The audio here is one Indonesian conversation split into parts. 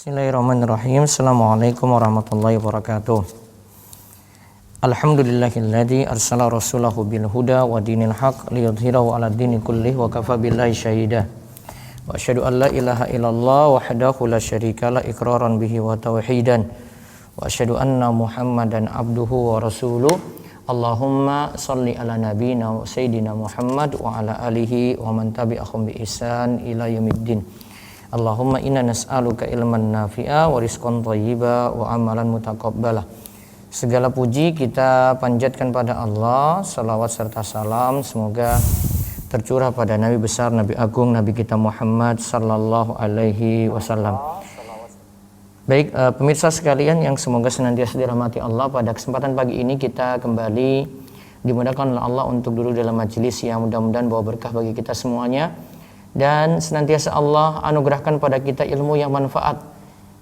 Bismillahirrahmanirrahim. Assalamualaikum warahmatullahi wabarakatuh. Alhamdulillahilladzi arsala rasulahu bil huda wa dinil haq liyudhhirahu 'ala dini kullih wa kafa billahi syahida. Wa asyhadu an la ilaha illallah wahdahu la syarika la iqraran bihi wa tauhidan. Wa asyhadu anna Muhammadan abduhu wa rasuluh. Allahumma shalli ala nabiyyina wa sayyidina Muhammad wa ala alihi wa man tabi'ahum bi ihsan ila yaumiddin. Allahumma inna nas'aluka ilman nafi'a wa rizqan thayyiba wa amalan mutaqabbala. Segala puji kita panjatkan pada Allah, salawat serta salam semoga tercurah pada Nabi besar, Nabi agung, Nabi kita Muhammad sallallahu alaihi wasallam. Baik, pemirsa sekalian yang semoga senantiasa dirahmati Allah, pada kesempatan pagi ini kita kembali dimudahkan oleh Allah untuk duduk dalam majelis yang mudah-mudahan bawa berkah bagi kita semuanya. Dan senantiasa Allah anugerahkan pada kita ilmu yang manfaat,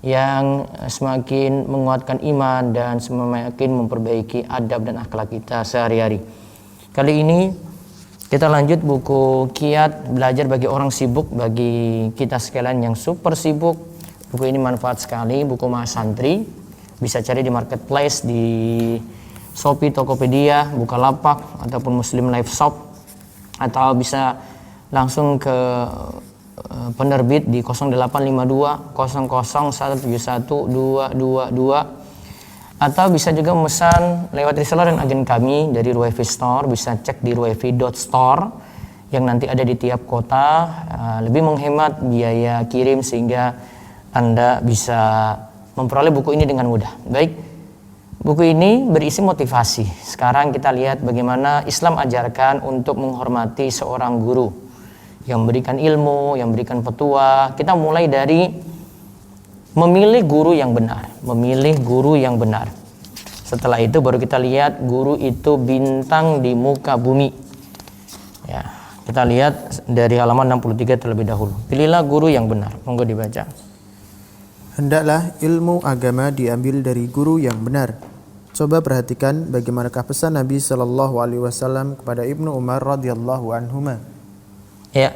yang semakin menguatkan iman dan semakin memperbaiki adab dan akhlak kita sehari-hari. Kali ini kita lanjut buku Kiat Belajar bagi Orang Sibuk, bagi kita sekalian yang super sibuk. Buku ini manfaat sekali, buku Mas Santri. Bisa cari di marketplace, di Shopee, Tokopedia, Bukalapak, ataupun Muslim Life Shop, atau bisa langsung ke penerbit di 0852 00171222, atau bisa juga memesan lewat reseller dan agen kami dari Ruevi Store. Bisa cek di ruevi.store yang nanti ada di tiap kota, lebih menghemat biaya kirim sehingga Anda bisa memperoleh buku ini dengan mudah. Baik, buku ini berisi motivasi. Sekarang kita lihat bagaimana Islam ajarkan untuk menghormati seorang guru yang memberikan ilmu, yang memberikan petua. Kita mulai dari memilih guru yang benar, memilih guru yang benar. Setelah itu baru kita lihat guru itu bintang di muka bumi. Ya, kita lihat dari halaman 63 terlebih dahulu. Pilihlah guru yang benar. Monggo dibaca. Hendaklah ilmu agama diambil dari guru yang benar. Coba perhatikan bagaimanakah pesan Nabi Shallallahu Alaihi Wasallam kepada Ibnu Umar radhiyallahu anhuma. Ya,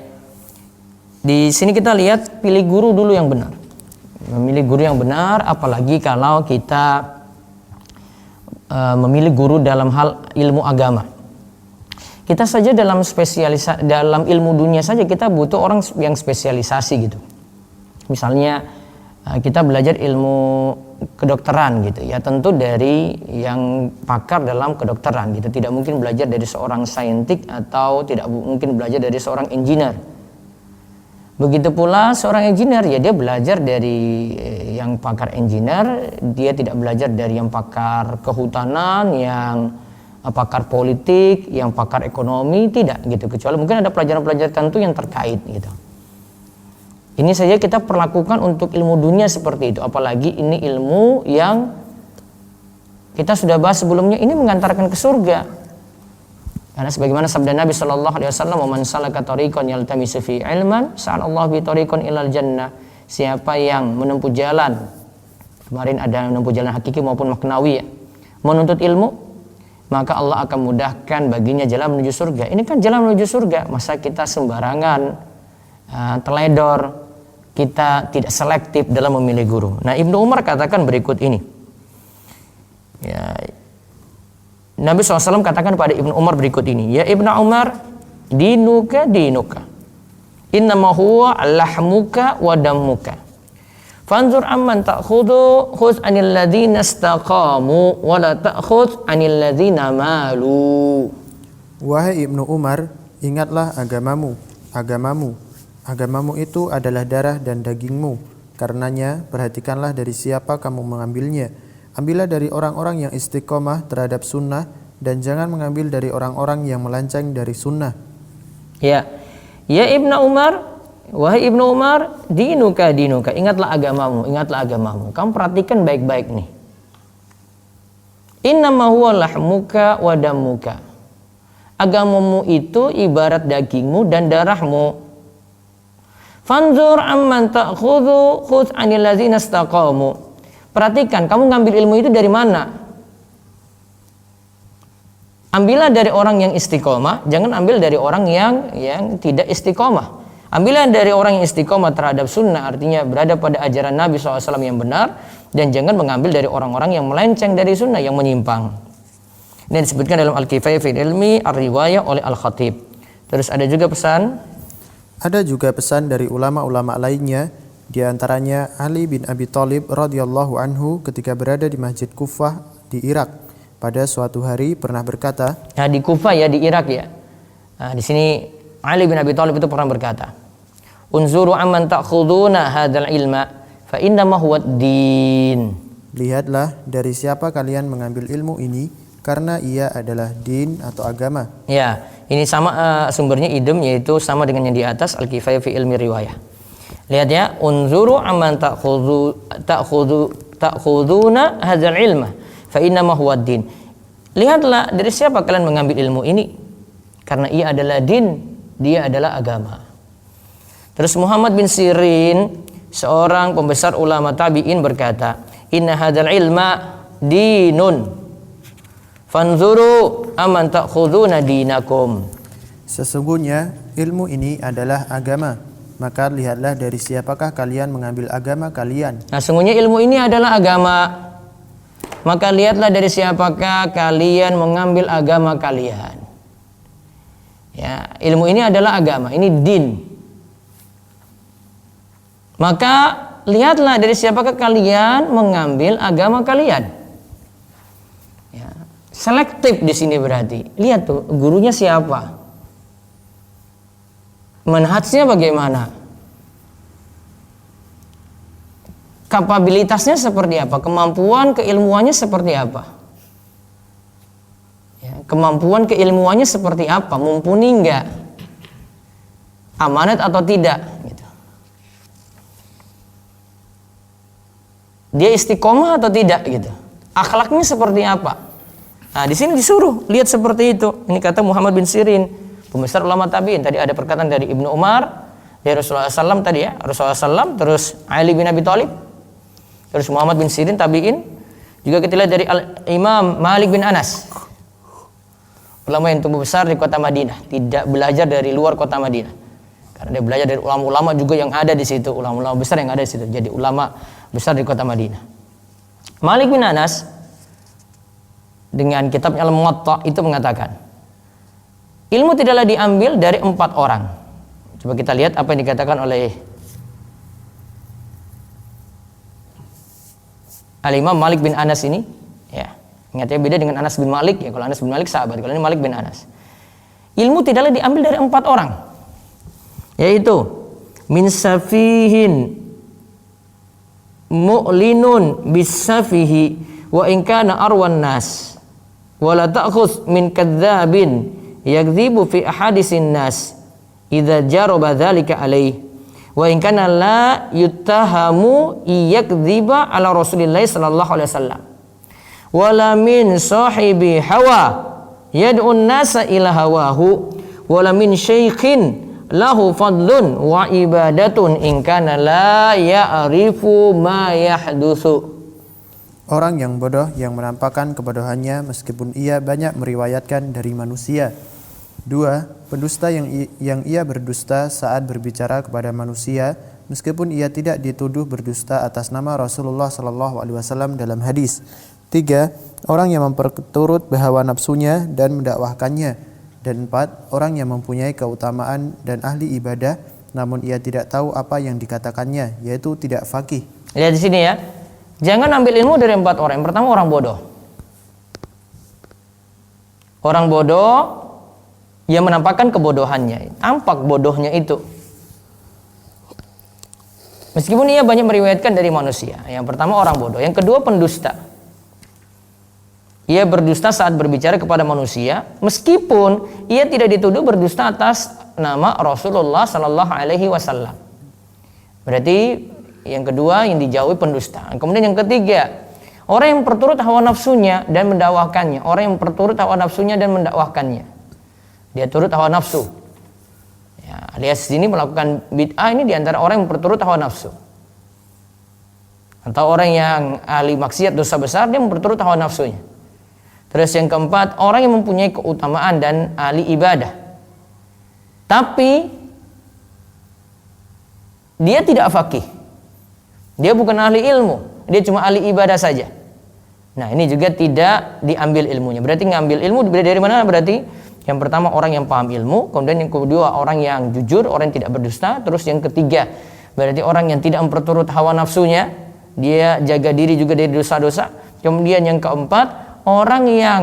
di sini kita lihat pilih guru dulu yang benar. Memilih guru yang benar, apalagi kalau kita memilih guru dalam hal ilmu agama. Kita saja dalam dalam ilmu dunia saja kita butuh orang yang spesialisasi gitu. Misalnya kita belajar ilmu kedokteran gitu ya, tentu dari yang pakar dalam kedokteran gitu. Tidak mungkin belajar dari seorang saintik atau tidak mungkin belajar dari seorang engineer. Begitu pula seorang engineer ya, dia belajar dari yang pakar engineer, dia tidak belajar dari yang pakar kehutanan, yang pakar politik, yang pakar ekonomi, tidak gitu. Kecuali mungkin ada pelajaran-pelajaran tertentu yang terkait gitu. Ini saja kita perlakukan untuk ilmu dunia seperti itu, apalagi ini ilmu yang kita sudah bahas sebelumnya, ini mengantarkan ke surga. Karena sebagaimana sabda Nabi sallallahu alaihi wasallam, "Man salaka tariqan yaltamisu fi ilman, sa'alallahu bi tariqan ilal jannah." Siapa yang menempuh jalan, kemarin ada menempuh jalan hakiki maupun maknawi ya, menuntut ilmu, maka Allah akan mudahkan baginya jalan menuju surga. Ini kan jalan menuju surga, masa kita sembarangan teledor, kita tidak selektif dalam memilih guru. Nah, Ibnu Umar katakan berikut ini. Ya, Nabi SAW katakan pada Ibnu Umar berikut ini. Ya Ibnu Umar, dinuka dinuka. Innama huwa lahmuka wa dammuka. Fanzur amman ta'khudhu khudh 'anil ladzina istaqamu wa la ta'khudh 'anil ladzina malu. Wahai Ibnu Umar, ingatlah agamamu. Agamamu itu adalah darah dan dagingmu. Karenanya, perhatikanlah dari siapa kamu mengambilnya. Ambillah dari orang-orang yang istiqomah terhadap sunnah, dan jangan mengambil dari orang-orang yang melenceng dari sunnah. Ya Ibnu Umar, wahai Ibnu Umar, dinuka, ingatlah agamamu. Kamu perhatikan baik-baik nih. Innama huwa lahmuka wa dammuka. Agamamu itu ibarat dagingmu dan darahmu. Fanzur amman ta'khudhu khudh 'anil ladzina istaqamu. Perhatikan, kamu ngambil ilmu itu dari mana? Ambillah dari orang yang istiqomah, jangan ambil dari orang yang tidak istiqomah. Ambillah dari orang yang istiqomah terhadap sunnah, artinya berada pada ajaran Nabi SAW yang benar, dan jangan mengambil dari orang-orang yang melenceng dari sunnah, yang menyimpang. Ini disebutkan dalam Al-Kifayah fil Ilmi Ar-Riwayah oleh Al-Khatib. Terus ada juga pesan. Ada juga pesan dari ulama-ulama lainnya, di antaranya Ali bin Abi Thalib radhiyallahu anhu ketika berada di Masjid Kufah di Irak. Pada suatu hari pernah berkata, Nah, di Kufah ya, di Irak ya. Nah, di sini Ali bin Abi Thalib itu pernah berkata, "Unzuru amman ta'khuduna hadzal ilma fa innama huwa din." lihatlah dari siapa kalian mengambil ilmu ini, karena ia adalah din atau agama. Ya, ini sama sumbernya idem, yaitu sama dengan yang di atas, Al-Kifayah fi Ilmi Riwayah. Lihat ya, unzuru amman ta'khuduna hadzal ilma fa innama huwa din. Lihatlah dari siapa kalian mengambil ilmu ini, karena ia adalah din, dia adalah agama. Terus Muhammad bin Sirin, seorang pembesar ulama tabi'in, berkata, "Inna hadzal ilma dinun. Fanzuru amman ta'khuduna dinakum." Sesungguhnya ilmu ini adalah agama, maka lihatlah dari siapakah kalian mengambil agama kalian. Nah, sesungguhnya ilmu ini adalah agama, maka lihatlah dari siapakah kalian mengambil agama kalian. Ya, ilmu ini adalah agama, ini din. Maka lihatlah dari siapakah kalian mengambil agama kalian. Ya, selektif di sini berarti. Lihat tuh, gurunya siapa? Manhajnya bagaimana? Kapabilitasnya seperti apa? Kemampuan keilmuannya seperti apa? Ya, kemampuan keilmuannya seperti apa? Mumpuni enggak? Amanat atau tidak? Gitu. Dia istiqomah atau tidak? Gitu. Akhlaknya seperti apa? Nah, di sini disuruh lihat seperti itu. Ini kata Muhammad bin Sirin, pembesar ulama tabi'in. Tadi ada perkataan dari Ibnu Umar, dari Rasulullah SAW tadi ya, Rasulullah SAW, terus Ali bin Abi Thalib, terus Muhammad bin Sirin tabi'in. Juga kita lihat dari Imam Malik bin Anas, ulama yang tumbuh besar di kota Madinah, tidak belajar dari luar kota Madinah, karena dia belajar dari ulama-ulama juga yang ada di situ, ulama-ulama besar yang ada di situ. Jadi ulama besar di kota Madinah. Malik bin Anas dengan kitabnya Al-Muwatta itu mengatakan, ilmu tidaklah diambil dari 4 orang. Coba kita lihat apa yang dikatakan oleh Al-Imam Malik bin Anas ini. Ya, ingat ya, beda dengan Anas bin Malik ya. Kalau Anas bin Malik sahabat, kalau ini Malik bin Anas. Ilmu tidaklah diambil dari 4 orang, yaitu min safihin mu'linun bisafihi wa in kana arwan nas wa la ta'khudh min kadzdzabin yakdzibu fi ahadisin nas idza jaraba dzalika alaihi wa in kana la yuttahamu yakdziba ala Rasulillah sallallahu alaihi wasallam wala min sahibi hawa yad'un nasa ila hawahu wala min syaikhin lahu fadlun wa ibadatun in kana la ya'rifu ma yahdutsu. Orang yang bodoh yang menampakkan kebodohannya meskipun ia banyak meriwayatkan dari manusia. 2. Pendusta yang ia berdusta saat berbicara kepada manusia meskipun ia tidak dituduh berdusta atas nama Rasulullah SAW dalam hadis. 3. Orang yang memperturut hawa nafsunya dan mendakwahkannya. Dan 4. Orang yang mempunyai keutamaan dan ahli ibadah namun ia tidak tahu apa yang dikatakannya, yaitu tidak faqih. Lihat di sini ya. Jangan ambil ilmu dari 4 orang. Yang pertama, orang bodoh. Orang bodoh yang menampakkan kebodohannya, tampak bodohnya itu. Meskipun ia banyak meriwayatkan dari manusia. Yang pertama orang bodoh. Yang kedua pendusta. Ia berdusta saat berbicara kepada manusia, meskipun ia tidak dituduh berdusta atas nama Rasulullah Sallallahu Alaihi Wasallam. Berarti yang kedua yang dijauhi pendusta. Kemudian yang ketiga, orang yang berturut hawa nafsunya dan mendakwahkannya. Orang yang berturut hawa nafsunya dan mendakwahkannya. Dia turut hawa nafsu. Ya, alias sini melakukan bid'ah ini diantara orang yang berturut hawa nafsu. Atau orang yang ahli maksiat dosa besar, dia berturut hawa nafsunya. Terus yang keempat, orang yang mempunyai keutamaan dan ahli ibadah, tapi dia tidak faqih. Dia bukan ahli ilmu, dia cuma ahli ibadah saja. Nah, ini juga tidak diambil ilmunya. Berarti ngambil ilmu dari mana? Berarti yang pertama orang yang paham ilmu, kemudian yang kedua orang yang jujur, orang yang tidak berdusta, terus yang ketiga berarti orang yang tidak memperturut hawa nafsunya, dia jaga diri juga dari dosa-dosa. Kemudian yang keempat, orang yang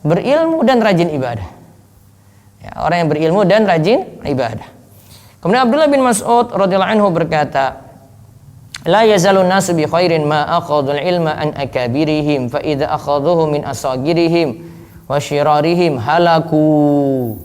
berilmu dan rajin ibadah. Ya, orang yang berilmu dan rajin ibadah. Kemudian Abdullah bin Mas'ud radhiyallahu anhu berkata, la yazalun nasu bi khairin ma akhadul ilma an akabirihim fa idza akhadhuhu min asagirihim wa syirarihim halaku.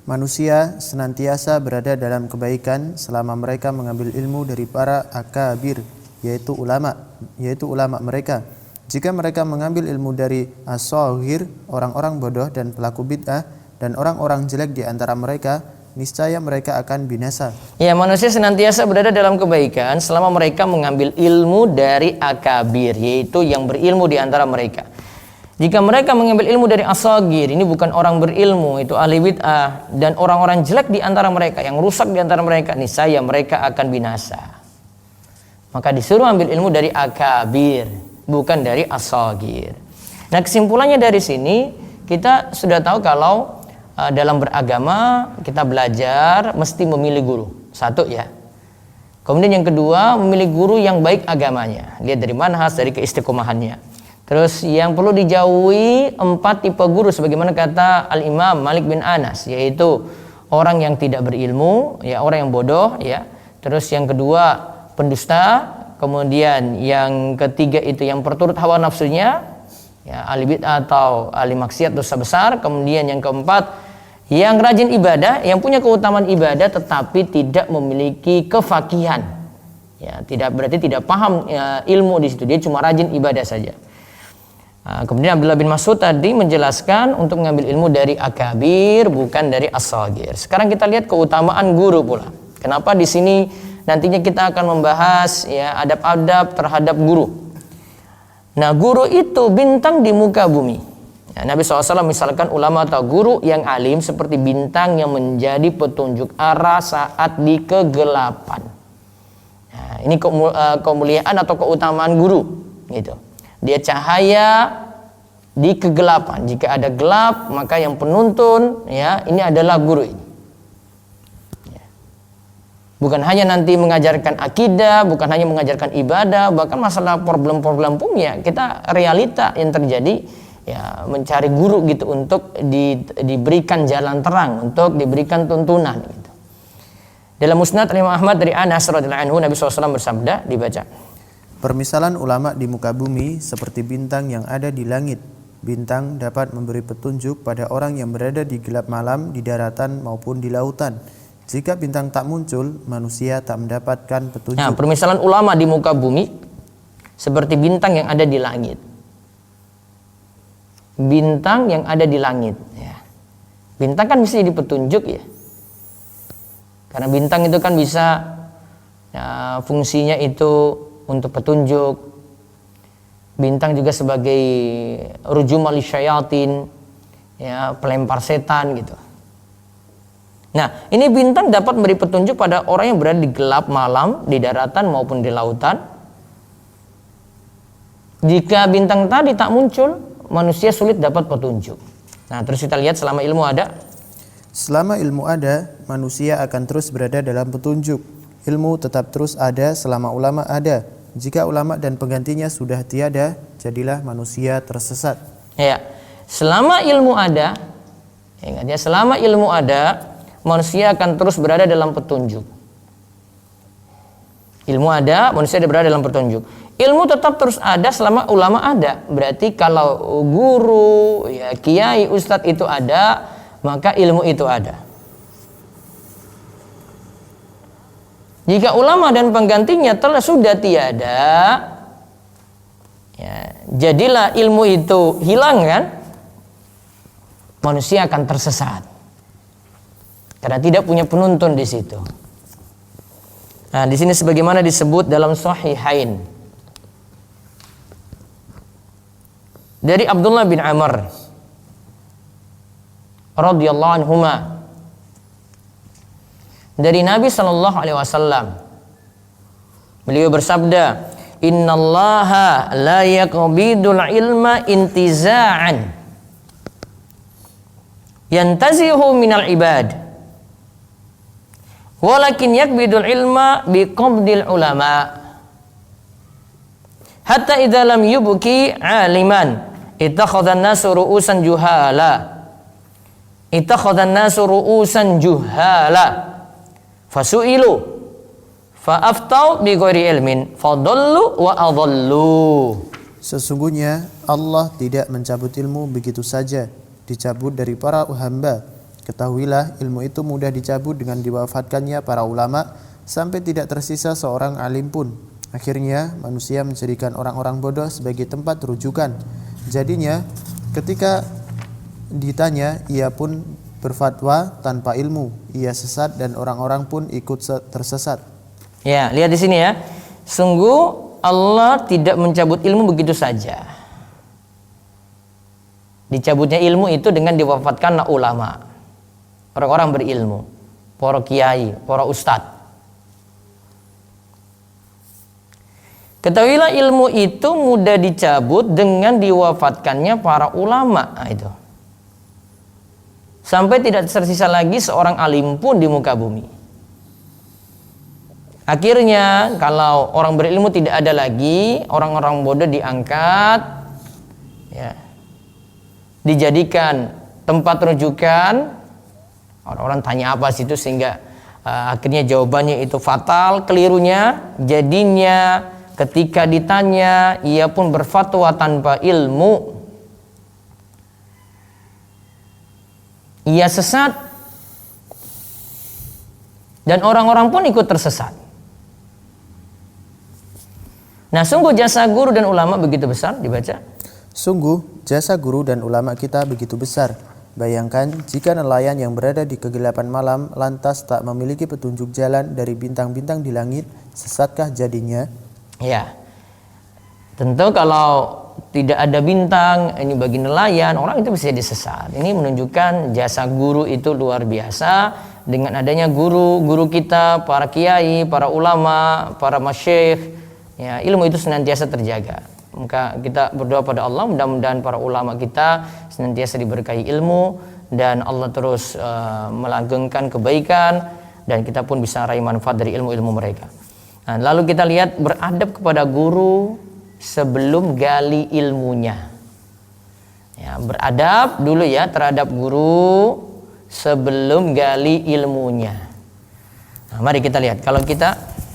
Manusia senantiasa berada dalam kebaikan selama mereka mengambil ilmu dari para akabir, yaitu ulama mereka. Jika mereka mengambil ilmu dari as-saghir, orang-orang bodoh dan pelaku bid'ah, dan orang-orang jelek di antara mereka, niscaya mereka akan binasa. Ya, manusia senantiasa berada dalam kebaikan selama mereka mengambil ilmu dari akabir, yaitu yang berilmu di antara mereka. Jika mereka mengambil ilmu dari as-saghir, ini bukan orang berilmu, itu ahli bid'ah, dan orang-orang jelek di antara mereka, yang rusak di antara mereka, niscaya mereka akan binasa. Maka disuruh ambil ilmu dari akabir, bukan dari as-saghir. Nah, kesimpulannya dari sini kita sudah tahu kalau dalam beragama kita belajar mesti memilih guru. Satu ya. Kemudian yang kedua, memilih guru yang baik agamanya. Lihat dari manhaj, dari keistiqomahannya. Terus yang perlu dijauhi 4 tipe guru sebagaimana kata Al-Imam Malik bin Anas, yaitu orang yang tidak berilmu, ya orang yang bodoh ya. Terus yang kedua pendusta, kemudian yang ketiga itu yang perturut hawa nafsunya, ya ahli bid'ah atau ahli maksiat dosa besar. Kemudian yang keempat, yang rajin ibadah, yang punya keutamaan ibadah tetapi tidak memiliki kefakihan. Ya, berarti tidak paham ilmu di situ, dia cuma rajin ibadah saja. Kemudian Abdullah bin Mas'ud tadi menjelaskan untuk mengambil ilmu dari akabir bukan dari as-saghir. Sekarang kita lihat keutamaan guru pula. Kenapa di sini nantinya kita akan membahas ya adab-adab terhadap guru. Nah, guru itu bintang di muka bumi. Ya, Nabi SAW misalkan ulama atau guru yang alim seperti bintang yang menjadi petunjuk arah saat di kegelapan. Nah, ini kemuliaan atau keutamaan guru gitu. Dia cahaya di kegelapan. Jika ada gelap, maka yang penuntun ya ini adalah guru ini. Ya. Bukan hanya nanti mengajarkan akidah, bukan hanya mengajarkan ibadah, bahkan masalah problem-problem pun ya kita realita yang terjadi ya mencari guru gitu untuk diberikan jalan terang, untuk diberikan tuntunan gitu. Dalam Musnad Imam Ahmad dari Anas radhiyallahu anhu, Nabi SAW bersabda, dibaca. Permisalan ulama di muka bumi seperti bintang yang ada di langit. Bintang dapat memberi petunjuk pada orang yang berada di gelap malam di daratan maupun di lautan. Jika bintang tak muncul, manusia tak mendapatkan petunjuk. Nah, permisalan ulama di muka bumi seperti bintang yang ada di langit. Bintang yang ada di langit. Ya. Bintang kan bisa jadi petunjuk ya. Karena bintang itu kan bisa ya, fungsinya itu untuk petunjuk. Bintang juga sebagai rujumal syayatin, ya pelempar setan gitu. Nah, ini bintang dapat memberi petunjuk pada orang yang berada di gelap malam di daratan maupun di lautan. Jika bintang tadi tak muncul, manusia sulit dapat petunjuk. Nah, terus kita lihat selama ilmu ada. Selama ilmu ada, manusia akan terus berada dalam petunjuk. Ilmu tetap terus ada selama ulama ada. Jika ulama dan penggantinya sudah tiada, jadilah manusia tersesat. Ya, selama ilmu ada, ingat ya, selama ilmu ada, manusia akan terus berada dalam petunjuk. Ilmu ada, manusia berada dalam petunjuk. Ilmu tetap terus ada selama ulama ada. Berarti kalau guru, ya kiai, ustadz itu ada, maka ilmu itu ada. Jika ulama dan penggantinya sudah tiada, ya, jadilah ilmu itu hilang kan, manusia akan tersesat karena tidak punya penuntun di situ. Nah, di sini sebagaimana disebut dalam Sahihain dari Abdullah bin Amr radhiyallahu anhuma, dari Nabi Shallallahu Alaihi Wasallam, Beliau bersabda, "Innallaha la yaqbidul ilma intiza'an yantazihu minal ibad, walakin yakbidul ilma biqabdil ulama. Hatta idza lam yubki 'aliman ittakhadhan nasu ru'usan juhala. Ittakhadhan nasu ru'usan juhala. Fasu'ilu fa'aftau bi ghairi ilmin fadallu wa adallu." Sesungguhnya Allah tidak mencabut ilmu begitu saja, dicabut dari para hamba. Ketahuilah, ilmu itu mudah dicabut dengan diwafatkannya para ulama sampai tidak tersisa seorang alim pun. Akhirnya manusia menjadikan orang-orang bodoh sebagai tempat rujukan. Jadinya ketika ditanya, ia pun berfatwa tanpa ilmu. Ia sesat dan orang-orang pun ikut tersesat. Ya, lihat di sini ya. Sungguh Allah tidak mencabut ilmu begitu saja. Dicabutnya ilmu itu dengan diwafatkan ulama, orang-orang berilmu, para kiai, para ustadz. Ketahuilah, ilmu itu mudah dicabut dengan diwafatkannya para ulama. Nah, itu. Sampai tidak tersisa lagi seorang alim pun di muka bumi. Akhirnya kalau orang berilmu tidak ada lagi, orang-orang bodoh diangkat, ya, dijadikan tempat rujukan. Orang-orang tanya apa sih itu, sehingga akhirnya jawabannya itu fatal, kelirunya. Jadinya ketika ditanya, ia pun berfatwa tanpa ilmu. Ia sesat dan orang-orang pun ikut tersesat. Nah, sungguh jasa guru dan ulama begitu besar. Dibaca. Sungguh jasa guru dan ulama kita begitu besar. Bayangkan jika nelayan yang berada di kegelapan malam lantas tak memiliki petunjuk jalan dari bintang-bintang di langit, sesatkah jadinya? Ya, tentu kalau tidak ada bintang, ini bagi nelayan, orang itu bisa disesat. Ini menunjukkan jasa guru itu luar biasa. Dengan adanya guru kita, para kiai, para ulama, para masyayikh, ya, ilmu itu senantiasa terjaga. Maka kita berdoa pada Allah, mudah-mudahan para ulama kita senantiasa diberkahi ilmu dan Allah terus melanggengkan kebaikan dan kita pun bisa raih manfaat dari ilmu-ilmu mereka. Nah, lalu kita lihat beradab kepada guru sebelum gali ilmunya. Ya, beradab dulu ya terhadap guru sebelum gali ilmunya. Nah, mari kita lihat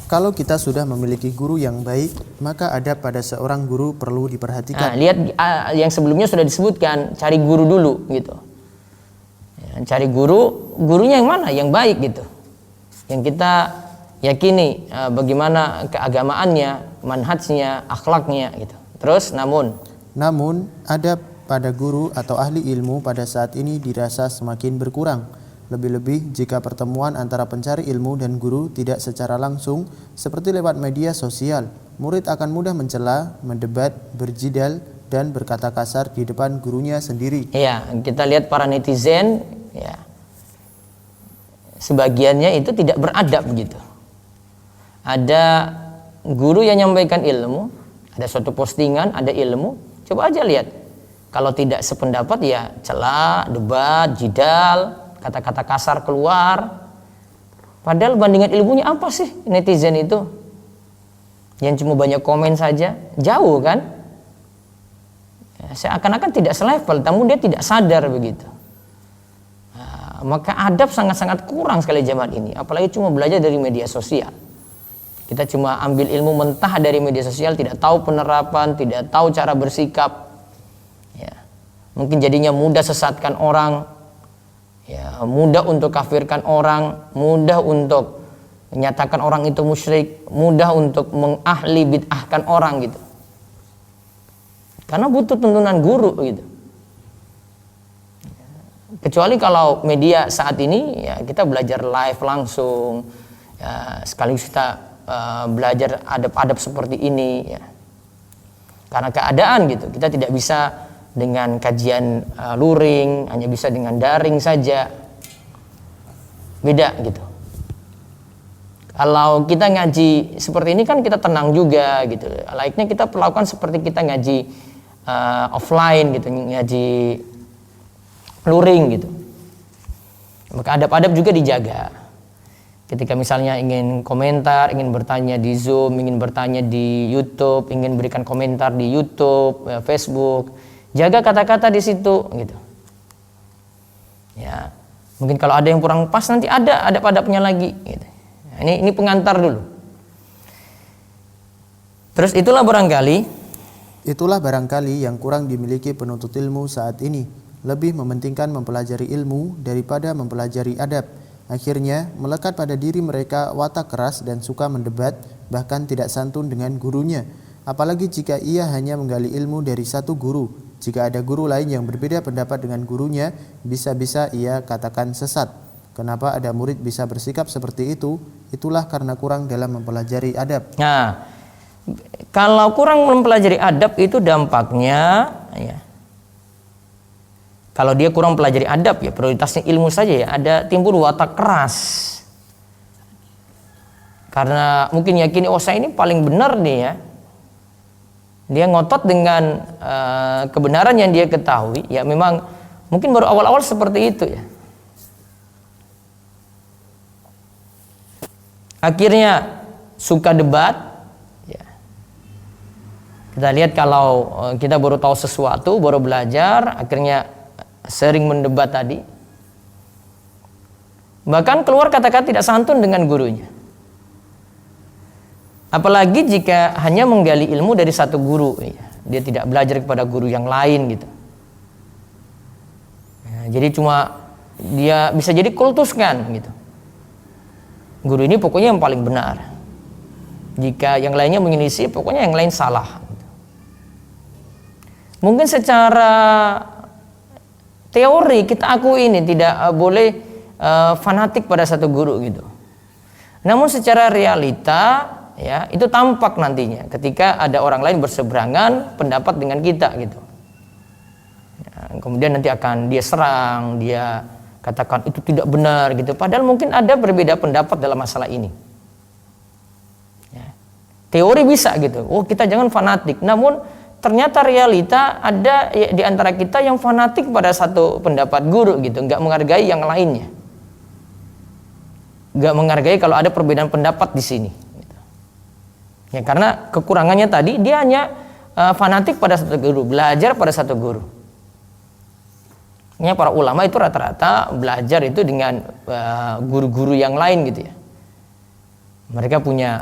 Kalau kita sudah memiliki guru yang baik, maka adab pada seorang guru perlu diperhatikan. Nah, lihat yang sebelumnya sudah disebutkan, cari guru dulu gitu. Ya, cari gurunya yang mana? Yang baik gitu. Yang kita yakini bagaimana keagamaannya, manhajnya, akhlaknya gitu. Terus namun adab pada guru atau ahli ilmu pada saat ini dirasa semakin berkurang. Lebih-lebih jika pertemuan antara pencari ilmu dan guru tidak secara langsung seperti lewat media sosial, murid akan mudah mencela, mendebat, berjidal dan berkata kasar di depan gurunya sendiri. Iya, kita lihat para netizen ya. Sebagiannya itu tidak beradab gitu. Ada guru yang menyampaikan ilmu, ada suatu postingan, ada ilmu, coba aja lihat. Kalau tidak sependapat ya cela, debat, jidal, kata-kata kasar keluar. Padahal bandingan ilmunya apa sih netizen itu? Yang cuma banyak komen saja, jauh kan? Ya, seakan-akan tidak selevel, namun dia tidak sadar begitu. Nah, maka adab sangat-sangat kurang sekali zaman ini, apalagi cuma belajar dari media sosial. Kita cuma ambil ilmu mentah dari media sosial, tidak tahu penerapan, tidak tahu cara bersikap. Ya. Mungkin jadinya mudah sesatkan orang. Ya, mudah untuk kafirkan orang, mudah untuk menyatakan orang itu musyrik, mudah untuk mengahli bid'ahkan orang gitu. Karena butuh tuntunan guru gitu. Kecuali kalau media saat ini ya kita belajar live langsung, ya, sekaligus kita belajar adab-adab seperti ini ya. Karena keadaan gitu, kita tidak bisa dengan kajian luring, hanya bisa dengan daring saja, beda gitu. Kalau kita ngaji seperti ini kan kita tenang juga gitu. Layaknya kita perlakukan seperti kita ngaji offline gitu, ngaji luring gitu. Maka adab-adab juga dijaga. Ketika misalnya ingin komentar, ingin bertanya di Zoom, ingin bertanya di YouTube, ingin berikan komentar di YouTube, Facebook, jaga kata-kata di situ gitu. Ya, mungkin kalau ada yang kurang pas nanti ada adab-adabnya lagi gitu. Nah, ini pengantar dulu. Terus itulah barangkali yang kurang dimiliki penuntut ilmu saat ini, lebih mementingkan mempelajari ilmu daripada mempelajari adab. Akhirnya melekat pada diri mereka watak keras dan suka mendebat, bahkan tidak santun dengan gurunya. Apalagi jika ia hanya menggali ilmu dari satu guru. Jika ada guru lain yang berbeda pendapat dengan gurunya, bisa-bisa ia katakan sesat. Kenapa ada murid bisa bersikap seperti itu? Itulah karena kurang dalam mempelajari adab. Nah, kalau kurang mempelajari adab itu dampaknya ya. Kalau dia kurang pelajari adab ya, prioritasnya ilmu saja ya, ada timbul watak keras. Karena mungkin yakini saya ini paling benar nih ya. Dia ngotot dengan kebenaran yang dia ketahui, ya memang mungkin baru awal-awal seperti itu ya. Akhirnya suka debat ya. Kita lihat kalau kita baru tahu sesuatu, baru belajar, akhirnya sering mendebat tadi, bahkan keluar kata-kata tidak santun dengan gurunya. Apalagi jika hanya menggali ilmu dari satu guru ya. Dia tidak belajar kepada guru yang lain gitu ya, jadi cuma dia bisa jadi kultuskan gitu, guru ini pokoknya yang paling benar, jika yang lainnya menyelisih pokoknya yang lain salah gitu. Mungkin secara teori kita akui ini tidak boleh fanatik pada satu guru gitu. Namun secara realita ya itu tampak nantinya ketika ada orang lain berseberangan pendapat dengan kita gitu. Ya, kemudian nanti akan dia serang, dia katakan itu tidak benar gitu. Padahal mungkin ada berbeda pendapat dalam masalah ini. Ya. Teori bisa gitu. Oh kita jangan fanatik. Namun ternyata realita ada ya, di antara kita yang fanatik pada satu pendapat guru gitu, nggak menghargai yang lainnya, nggak menghargai kalau ada perbedaan pendapat di sini. Gitu. Ya karena kekurangannya tadi dia hanya fanatik pada satu guru, belajar pada satu guru. Ya, para ulama itu rata-rata belajar itu dengan guru-guru yang lain gitu ya. Mereka punya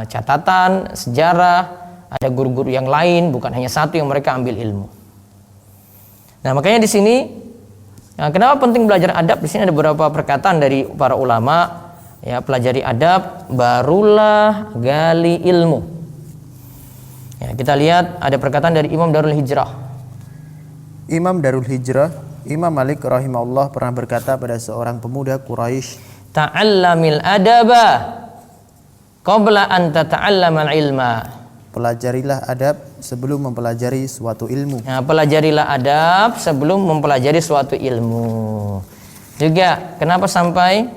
catatan sejarah. Ada guru-guru yang lain, bukan hanya satu yang mereka ambil ilmu. Nah, makanya di sini, kenapa penting belajar adab? Di sini ada beberapa perkataan dari para ulama. Ya, pelajari adab, barulah gali ilmu. Ya, kita lihat ada perkataan dari Imam Darul Hijrah. Imam Darul Hijrah, Imam Malik rahimahullah pernah berkata pada seorang pemuda Quraisy, "Ta'allamil adaba qabla an tata'allamal ilma." Pelajarilah adab sebelum mempelajari suatu ilmu. Nah, pelajarilah adab sebelum mempelajari suatu ilmu. Juga kenapa sampai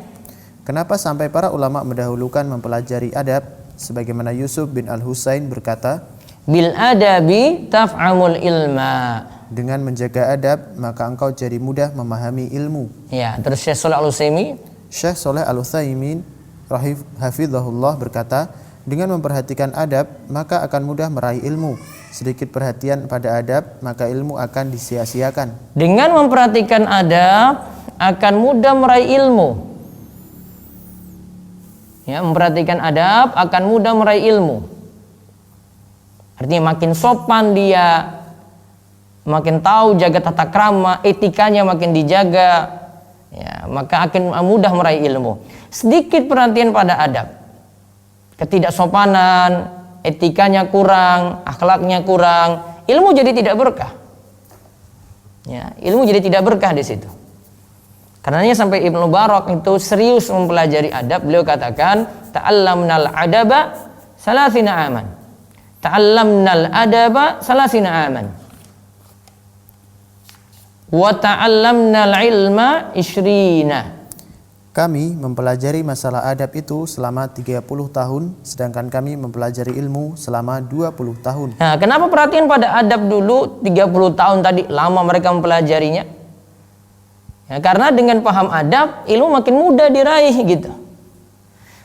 para ulama mendahulukan mempelajari adab, sebagaimana Yusuf bin Al-Husain berkata, bil adabi taf'amul ilma. Dengan menjaga adab maka engkau jadi mudah memahami ilmu. Ya, terus Syekh Shalih Al-Utsaimin hafizahullah berkata, dengan memperhatikan adab maka akan mudah meraih ilmu. Sedikit perhatian pada adab maka ilmu akan disia-siakan. Dengan memperhatikan adab akan mudah meraih ilmu. Ya, memperhatikan adab akan mudah meraih ilmu. Artinya makin sopan dia, makin tahu jaga tata krama, etikanya makin dijaga, ya, maka akan mudah meraih ilmu. Sedikit perhatian pada adab, ketidaksopanan, etikanya kurang, akhlaknya kurang, ilmu jadi tidak berkah. Ya, ilmu jadi tidak berkah di situ. Karenanya sampai Ibnu Barak itu serius mempelajari adab, beliau katakan, ta'allamnal adaba salasina aman. Ta'allamnal adaba salasina aman. Wa ta'allamnal ilma ishrina. Kami mempelajari masalah adab itu selama 30 tahun, sedangkan kami mempelajari ilmu selama 20 tahun. Nah, kenapa perhatian pada adab dulu 30 tahun tadi, lama mereka mempelajarinya? Ya, karena dengan paham adab, ilmu makin mudah diraih gitu.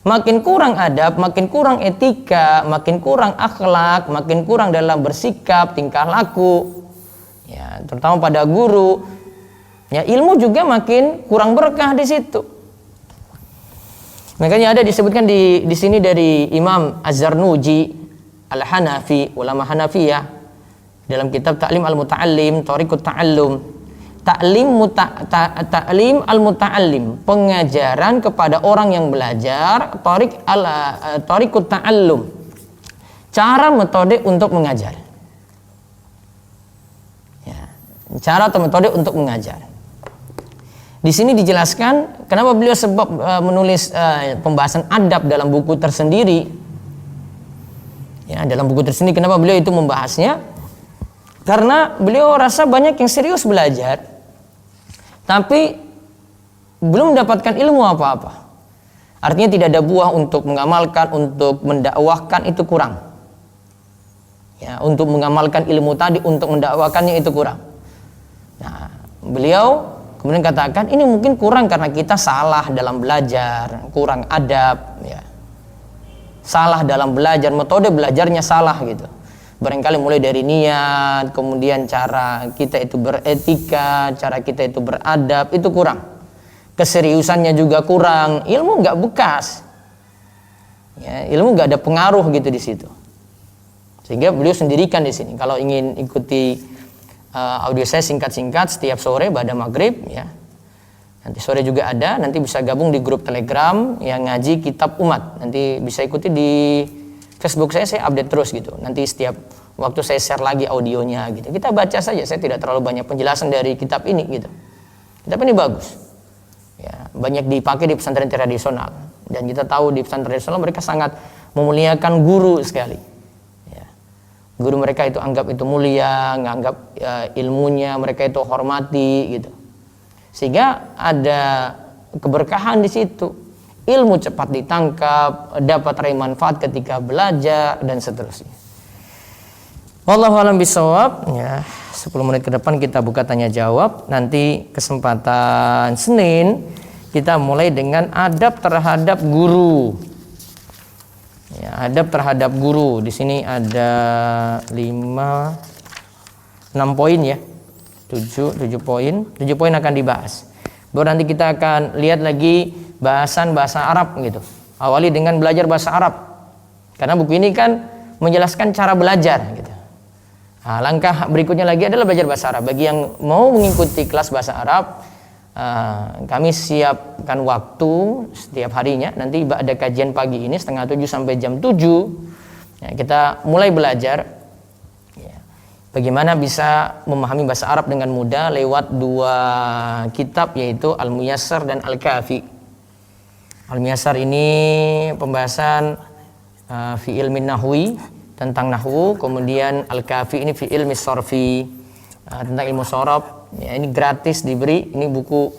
Makin kurang adab, makin kurang etika, makin kurang akhlak, makin kurang dalam bersikap, tingkah laku. Ya, terutama pada guru. Ya, ilmu juga makin kurang berkah di situ. Makanya ada disebutkan di sini dari Imam Az-Zarnuji Al-Hanafi, ulama Hanafiyah, dalam kitab Ta'lim Al-Muta'allim, Thariqut Ta'allum. Ta'lim Al-Muta'allim, pengajaran kepada orang yang belajar, Thariqut Ta'allum, cara metode untuk mengajar. Ya, cara atau metode untuk mengajar. Di sini dijelaskan kenapa beliau menulis pembahasan adab dalam buku tersendiri. Ya, dalam buku tersendiri kenapa beliau itu membahasnya? Karena beliau rasa banyak yang serius belajar, tapi belum mendapatkan ilmu apa-apa. Artinya tidak ada buah untuk mengamalkan, untuk mendakwahkan, itu kurang. Ya, untuk mengamalkan ilmu tadi, untuk mendakwakannya itu kurang. Nah, beliau kemudian katakan ini mungkin kurang karena kita salah dalam belajar, kurang adab, ya. Salah dalam belajar, metode belajarnya salah gitu. Barangkali mulai dari niat, kemudian cara kita itu beretika, cara kita itu beradab, itu kurang. Keseriusannya juga kurang, ilmu nggak bekas. Ya, ilmu nggak ada pengaruh gitu di situ. Sehingga beliau sendirikan di sini. Kalau ingin ikuti audio saya singkat-singkat setiap sore pada maghrib, ya. Nanti sore juga ada, nanti bisa gabung di grup Telegram yang ngaji kitab umat. Nanti bisa ikuti di Facebook saya update terus gitu. Nanti setiap waktu saya share lagi audionya gitu. Kita baca saja, saya tidak terlalu banyak penjelasan dari kitab ini gitu. Kitab ini bagus. Ya, banyak dipakai di pesantren tradisional. Dan kita tahu di pesantren tradisional mereka sangat memuliakan guru sekali. Guru mereka itu anggap itu mulia, nganggap ilmunya mereka itu hormati gitu. Sehingga ada keberkahan di situ. Ilmu cepat ditangkap, dapat raih manfaat ketika belajar dan seterusnya. Wallahu a'lam bishawab. Ya, 10 menit ke depan kita buka tanya jawab. Nanti kesempatan Senin kita mulai dengan adab terhadap guru. Ya, adab terhadap guru. Di sini ada 6 poin ya. 7 poin. 7 poin akan dibahas. Baru nanti kita akan lihat lagi bahasan bahasa Arab gitu. Awali dengan belajar bahasa Arab. Karena buku ini kan menjelaskan cara belajar gitu. Nah, langkah berikutnya lagi adalah belajar bahasa Arab. Bagi yang mau mengikuti kelas bahasa Arab, kami siapkan waktu setiap harinya. Nanti ada kajian pagi ini setengah 7 sampai jam 7. Ya, kita mulai belajar ya, bagaimana bisa memahami bahasa Arab dengan mudah lewat 2 kitab, yaitu Al-Muyassar dan Al-Kafi. Al-Muyassar ini pembahasan fi ilmin nahwi, tentang nahwu. Kemudian Al-Kafi ini fi ilmi sorfi, tentang ilmu sorof. Ya, ini gratis diberi. Ini buku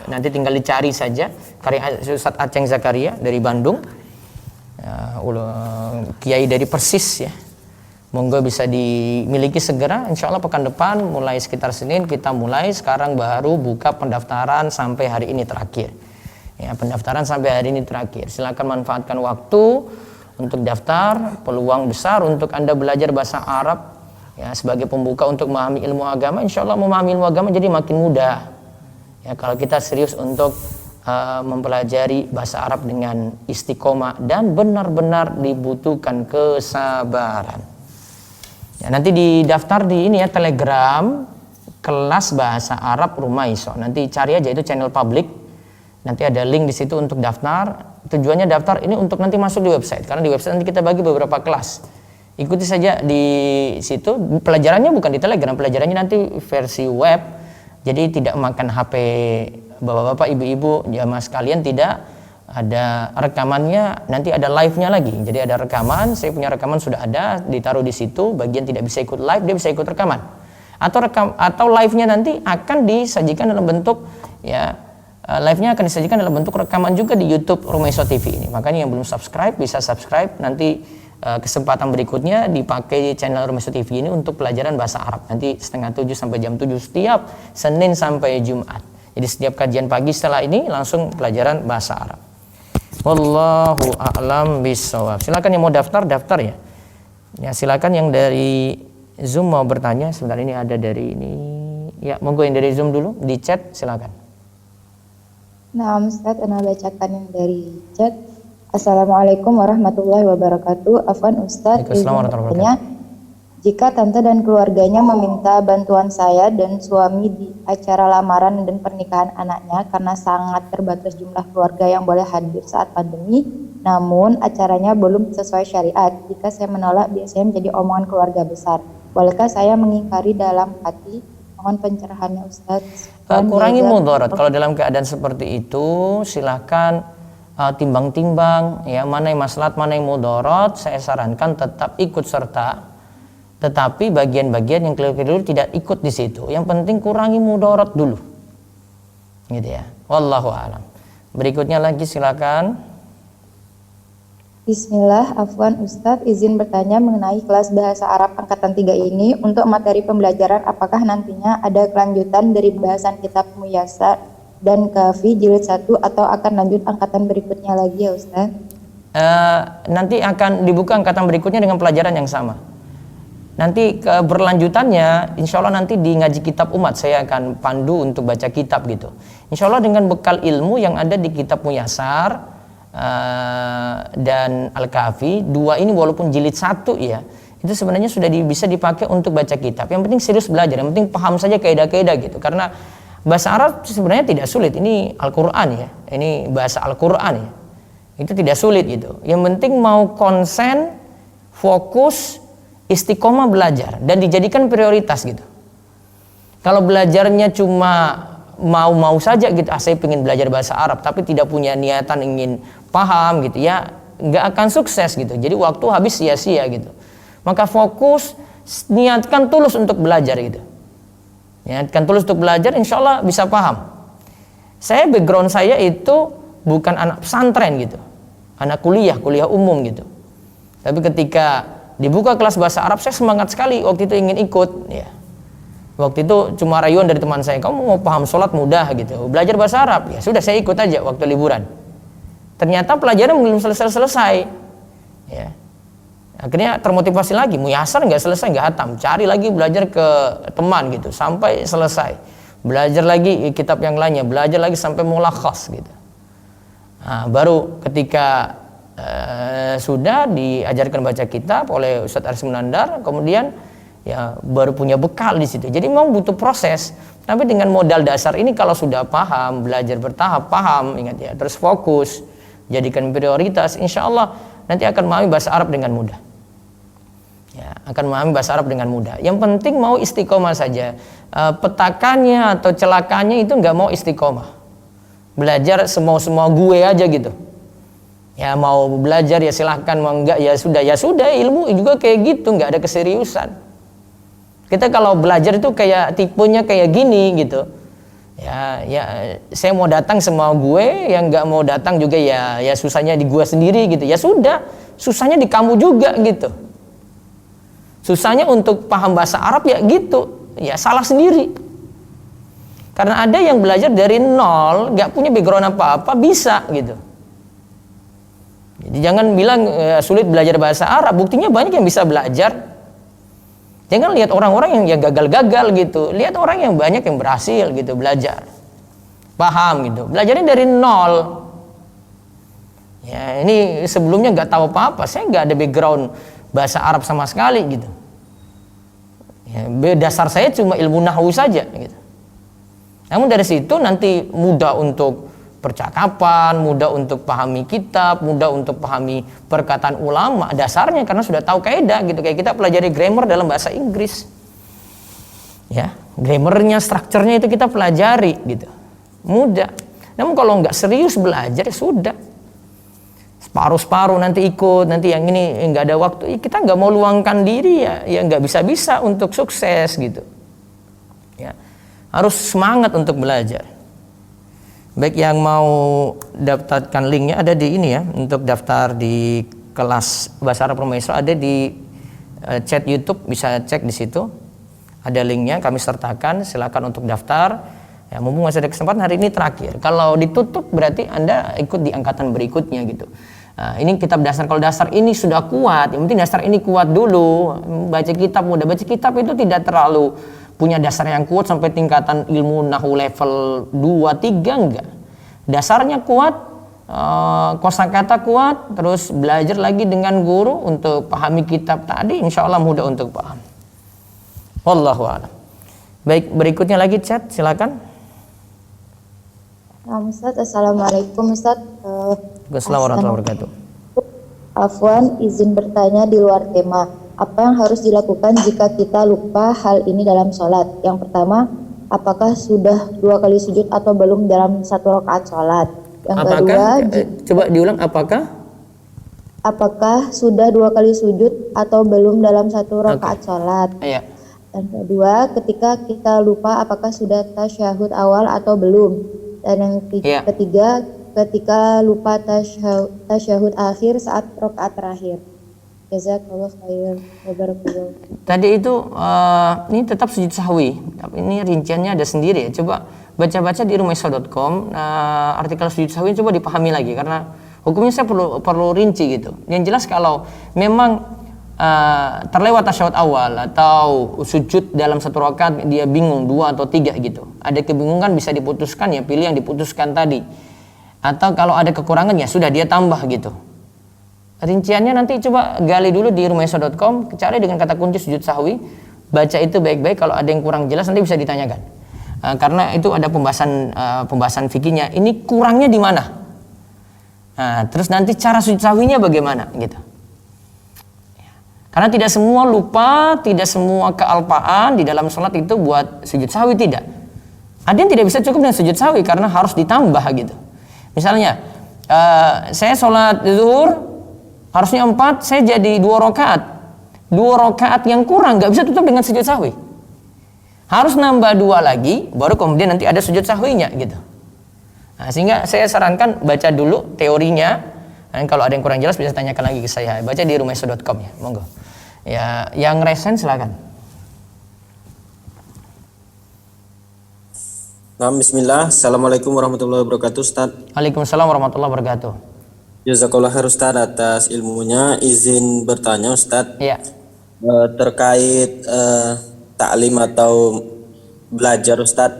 nanti tinggal dicari saja, karya Ustaz Aceng Zakaria dari Bandung, kiai dari Persis ya. Monggo bisa dimiliki segera. Insya Allah pekan depan mulai sekitar Senin kita mulai. Sekarang baru buka pendaftaran sampai hari ini terakhir. Ya, pendaftaran sampai hari ini terakhir. Silakan manfaatkan waktu untuk daftar. Peluang besar untuk Anda belajar bahasa Arab. Ya, sebagai pembuka untuk memahami ilmu agama, insya Allah memahami ilmu agama jadi makin mudah. Ya, kalau kita serius untuk mempelajari bahasa Arab dengan istiqomah dan benar-benar dibutuhkan kesabaran. Ya, nanti didaftar di ini ya, Telegram kelas bahasa Arab Rumaiso. Nanti cari aja itu channel publik. Nanti ada link di situ untuk daftar. Tujuannya daftar ini untuk nanti masuk di website. Karena di website nanti kita bagi beberapa kelas. Ikuti saja di situ. Pelajarannya bukan di Telegram, pelajarannya nanti versi web. Jadi tidak makan HP bapak-bapak, ibu-ibu, jamaah sekalian, tidak. Ada rekamannya, nanti ada live-nya lagi. Jadi ada rekaman, saya punya rekaman sudah ada, ditaruh di situ. Bagian tidak bisa ikut live, dia bisa ikut rekaman. Atau live-nya nanti akan disajikan dalam bentuk ya live-nya akan disajikan dalam bentuk rekaman juga di YouTube Rumah Iso TV ini. Makanya yang belum subscribe bisa subscribe. Nanti kesempatan berikutnya dipakai channel Rumah Iso TV ini untuk pelajaran bahasa Arab. Nanti 6:30 sampai jam 7 setiap Senin sampai Jumat. Jadi setiap kajian pagi setelah ini langsung pelajaran bahasa Arab. Wallahu a'lam bishawab. Silakan yang mau daftar ya. Ya silakan yang dari Zoom mau bertanya. Sebentar, ini ada dari ini. Ya monggo yang dari Zoom dulu di chat silakan. Nah, Ustaz, Ana bacakan yang dari chat. Assalamualaikum warahmatullahi wabarakatuh. Afwan Ustaz, izin bertanya, jika tante dan keluarganya meminta bantuan saya dan suami di acara lamaran dan pernikahan anaknya karena sangat terbatas jumlah keluarga yang boleh hadir saat pandemi, namun acaranya belum sesuai syariat. Jika saya menolak, biasanya menjadi omongan keluarga besar. Bolehkah saya mengingkari dalam hati? Mohon pencerahannya Ustaz. Kurangi mudarat. Kalau dalam keadaan seperti itu silahkan timbang-timbang ya, mana yang maslahat, mana yang mudarat. Saya sarankan tetap ikut serta, tetapi bagian-bagian yang keliru-keliru tidak ikut di situ. Yang penting kurangi mudarat dulu, gitu ya. Wallahu a'lam. Berikutnya lagi silakan. Bismillah, afwan Ustadz, izin bertanya mengenai kelas bahasa Arab angkatan 3 ini. Untuk materi pembelajaran, apakah nantinya ada kelanjutan dari bahasan kitab Muyasar dan Kafi jilid 1 atau akan lanjut angkatan berikutnya lagi ya Ustadz? Nanti akan dibuka angkatan berikutnya dengan pelajaran yang sama. Nanti keberlanjutannya insya Allah nanti di ngaji kitab umat saya akan pandu untuk baca kitab gitu. Insya Allah dengan bekal ilmu yang ada di kitab Muyasar dan Al-Kahfi, dua ini walaupun jilid 1 ya, itu sebenarnya sudah bisa dipakai untuk baca kitab. Yang penting serius belajar, yang penting paham saja kaidah-kaidah gitu. Karena bahasa Arab sebenarnya tidak sulit, ini Al-Quran ya, ini bahasa Al-Quran ya, itu tidak sulit gitu. Yang penting mau konsen, fokus, istiqomah belajar dan dijadikan prioritas gitu. Kalau belajarnya cuma mau saja gitu, saya pengen belajar bahasa Arab tapi tidak punya niatan ingin paham gitu ya, nggak akan sukses gitu. Jadi waktu habis sia-sia gitu. Maka fokus, niatkan tulus untuk belajar gitu. Niatkan tulus untuk belajar, insya Allah bisa paham. Saya background saya itu bukan anak pesantren gitu, anak kuliah umum gitu. Tapi ketika dibuka kelas bahasa Arab, saya semangat sekali waktu itu ingin ikut ya. Waktu itu cuma rayuan dari teman saya, kamu mau paham sholat mudah gitu, belajar bahasa Arab. Ya sudah, saya ikut aja waktu liburan. Ternyata pelajaran belum selesai ya. Akhirnya termotivasi lagi, Muyasar nggak selesai, nggak hatam, cari lagi belajar ke teman gitu sampai selesai. Belajar lagi kitab yang lainnya, belajar lagi sampai mulakhas gitu. Nah, baru ketika sudah diajarkan baca kitab oleh Ustadz Aris Munandar, kemudian ya baru punya bekal di situ. Jadi memang butuh proses, tapi dengan modal dasar ini kalau sudah paham, belajar bertahap, paham, ingat ya, terus fokus, jadikan prioritas, insya Allah nanti akan memahami bahasa Arab dengan mudah. Ya, akan memahami bahasa Arab dengan mudah. Yang penting mau istiqomah saja. Petakannya atau celakanya itu nggak mau istiqomah. Belajar semau gue aja gitu. Ya mau belajar ya silahkan, mau enggak ya sudah, ilmu juga kayak gitu, nggak ada keseriusan. Kita kalau belajar itu kayak tipenya kayak gini gitu. Ya saya mau datang semau gue, yang nggak mau datang juga ya susahnya di gue sendiri gitu. Ya sudah, susahnya di kamu juga gitu. Susahnya untuk paham bahasa Arab ya gitu, ya salah sendiri. Karena ada yang belajar dari nol, nggak punya background apa-apa bisa gitu. Jadi jangan bilang sulit belajar bahasa Arab, buktinya banyak yang bisa belajar. Jangan lihat orang-orang yang gagal-gagal gitu, lihat orang yang banyak yang berhasil gitu belajar, paham gitu, belajarnya dari nol. Ya ini sebelumnya nggak tahu apa-apa, saya nggak ada background bahasa Arab sama sekali gitu. Ya, dasar saya cuma ilmu nahwu saja gitu. Namun dari situ nanti mudah untuk percakapan, mudah untuk pahami kitab, mudah untuk pahami perkataan ulama dasarnya karena sudah tahu kaidah gitu. Kayak kita pelajari grammar dalam bahasa Inggris. Ya, grammarnya, strukturnya itu kita pelajari gitu. Mudah. Namun kalau nggak serius belajar ya sudah. Separuh-separuh nanti ikut, nanti yang ini nggak ada waktu. Kita nggak mau luangkan diri ya nggak bisa untuk sukses gitu. Ya, harus semangat untuk belajar. Baik, yang mau daftarkan linknya ada di ini ya, untuk daftar di kelas Bahasa Arab Rumah Isra ada di chat YouTube, bisa cek di situ. Ada linknya, kami sertakan, silakan untuk daftar. Ya, mumpung masih ada kesempatan, hari ini terakhir. Kalau ditutup berarti Anda ikut di angkatan berikutnya gitu. Nah, ini kitab dasar. Kalau dasar ini sudah kuat, yang penting dasar ini kuat dulu. Baca kitab mudah, baca kitab itu tidak terlalu punya dasar yang kuat sampai tingkatan ilmu nahwu level 2, 3 enggak. Dasarnya kuat, kosakata kuat, terus belajar lagi dengan guru untuk pahami kitab tadi, insya Allah mudah untuk paham. Wallahu a'lam. Baik, berikutnya lagi chat, silakan. Nah, Ustaz, Assalamualaikum Ustaz. Assalamualaikum warahmatullahi wabarakatuh. Afwan, izin bertanya di luar tema. Apa yang harus dilakukan jika kita lupa hal ini dalam sholat? Yang pertama, apakah sudah 2 kali sujud atau belum dalam 1 rakaat sholat? Yang kedua, coba diulang, apakah sudah 2 kali sujud atau belum dalam 1 rakaat sholat? Iya. Dan kedua, ketika kita lupa apakah sudah tasyahud awal atau belum? Dan yang ketiga, ketika lupa tasyahud akhir saat rakaat terakhir. Jazakallah khair. Tadi itu ini tetap sujud sahwi. Ini rinciannya ada sendiri ya. Coba baca-baca di rumaisra.com artikel sujud sahwi, coba dipahami lagi karena hukumnya saya perlu rinci gitu. Yang jelas kalau memang terlewat tasyahud awal atau sujud dalam 1 rakaat dia bingung 2 atau 3 gitu. Ada kebingungan bisa diputuskan ya, pilih yang diputuskan tadi. Atau kalau ada kekurangan ya sudah dia tambah gitu. Rinciannya nanti coba gali dulu di rumaisra.com, cari dengan kata kunci sujud sahwi, baca itu baik-baik, kalau ada yang kurang jelas nanti bisa ditanyakan. Karena itu ada pembahasan fikihnya, ini kurangnya di mana. Nah, terus nanti cara sujud sahwinya bagaimana gitu. Karena tidak semua lupa, tidak semua kealpaan di dalam sholat itu buat sujud sahwi, tidak. Ada yang tidak bisa cukup dengan sujud sahwi karena harus ditambah gitu. Misalnya, saya sholat zuhur harusnya 4, saya jadi 2 rakaat. 2 rakaat yang kurang gak bisa tutup dengan sujud sahwi. Harus nambah 2 lagi, baru kemudian nanti ada sujud sahwinya gitu. Nah, sehingga saya sarankan baca dulu teorinya. Dan kalau ada yang kurang jelas bisa tanyakan lagi ke saya. Baca di rumaisra.com ya, monggo. Ya, yang resen silakan. Nah, bismillah. Assalamualaikum warahmatullahi wabarakatuh, Ustaz. Waalaikumsalam warahmatullahi wabarakatuh. Jazakallah khair Ustaz atas ilmunya. Izin bertanya Ustaz. Iya. Terkait taklim atau belajar Ustaz.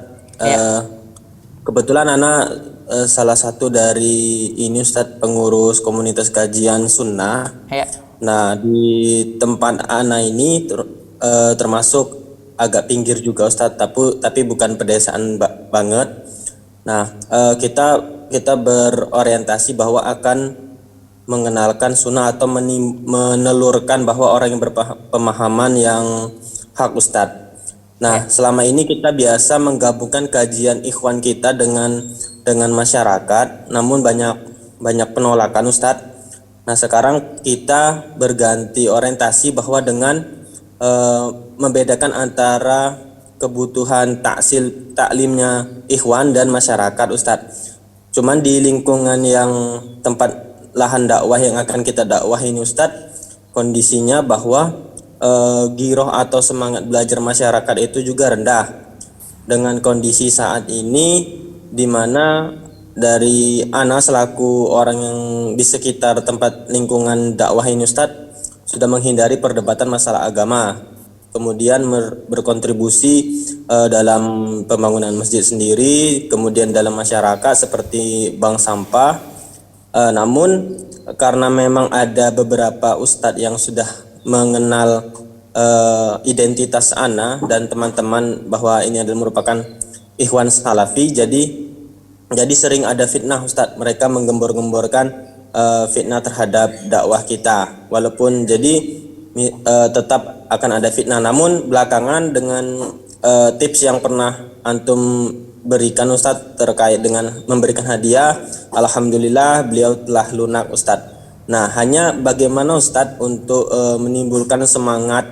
Kebetulan anak salah satu dari ini Ustaz, pengurus komunitas kajian sunnah. Iya. Nah, di tempat anak ini termasuk agak pinggir juga Ustaz, tapi bukan pedesaan banget. Nah, kita berorientasi bahwa akan mengenalkan sunnah atau menelurkan bahwa orang yang berpemahaman yang hak Ustadz. Nah, selama ini kita biasa menggabungkan kajian ikhwan kita dengan masyarakat, namun banyak penolakan Ustadz. Nah, sekarang kita berganti orientasi bahwa dengan membedakan antara kebutuhan taklimnya ikhwan dan masyarakat Ustadz. Cuman di lingkungan yang tempat lahan dakwah yang akan kita dakwah ini Ustadz, kondisinya bahwa giroh atau semangat belajar masyarakat itu juga rendah. Dengan kondisi saat ini di mana dari ana selaku orang yang di sekitar tempat lingkungan dakwah ini Ustadz sudah menghindari perdebatan masalah agama. Kemudian berkontribusi dalam pembangunan masjid sendiri, kemudian dalam masyarakat seperti bank sampah. Namun karena memang ada beberapa ustadz yang sudah mengenal identitas ana dan teman-teman bahwa ini adalah merupakan ikhwan salafi, jadi sering ada fitnah ustadz. Mereka menggembor-gemborkan fitnah terhadap dakwah kita, walaupun jadi tetap akan ada fitnah. Namun belakangan dengan tips yang pernah antum berikan Ustadz terkait dengan memberikan hadiah, alhamdulillah beliau telah lunak Ustadz. Nah, hanya bagaimana Ustadz untuk menimbulkan semangat